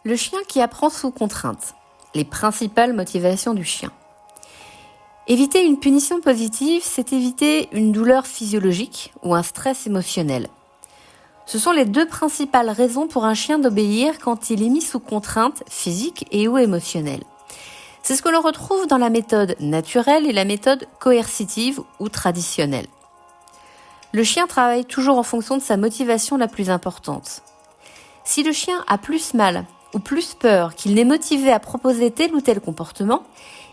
Le chien qui apprend sous contrainte. Les principales motivations du chien. Éviter une punition positive, c'est éviter une douleur physiologique ou un stress émotionnel. Ce sont les deux principales raisons pour un chien d'obéir quand il est mis sous contrainte physique et ou émotionnelle. C'est ce que l'on retrouve dans la méthode naturelle et la méthode coercitive ou traditionnelle. Le chien travaille toujours en fonction de sa motivation la plus importante. Si le chien a plus mal ou plus peur qu'il n'est motivé à proposer tel ou tel comportement,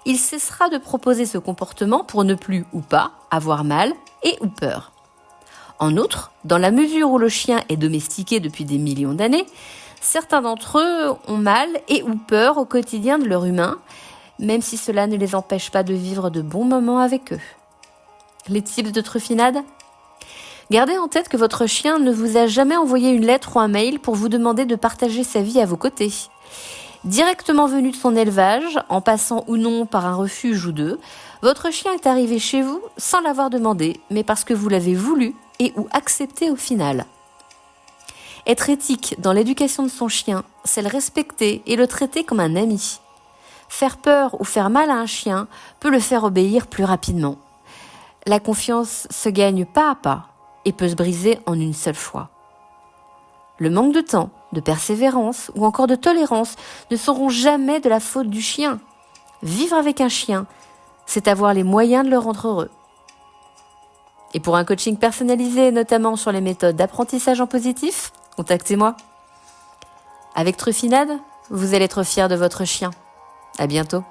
il cessera de proposer ce comportement pour ne plus ou pas avoir mal et ou peur. En outre, dans la mesure où le chien est domestiqué depuis des millions d'années, certains d'entre eux ont mal et ou peur au quotidien de leur humain, même si cela ne les empêche pas de vivre de bons moments avec eux. Les tips de truffinade ? Gardez en tête que votre chien ne vous a jamais envoyé une lettre ou un mail pour vous demander de partager sa vie à vos côtés. Directement venu de son élevage, en passant ou non par un refuge ou deux, votre chien est arrivé chez vous sans l'avoir demandé, mais parce que vous l'avez voulu et ou accepté au final. Être éthique dans l'éducation de son chien, c'est le respecter et le traiter comme un ami. Faire peur ou faire mal à un chien peut le faire obéir plus rapidement. La confiance se gagne pas à pas et peut se briser en une seule fois. Le manque de temps, de persévérance ou encore de tolérance ne seront jamais de la faute du chien. Vivre avec un chien, c'est avoir les moyens de le rendre heureux. Et pour un coaching personnalisé, notamment sur les méthodes d'apprentissage en positif, contactez-moi. Avec Truffinade, vous allez être fiers de votre chien. À bientôt.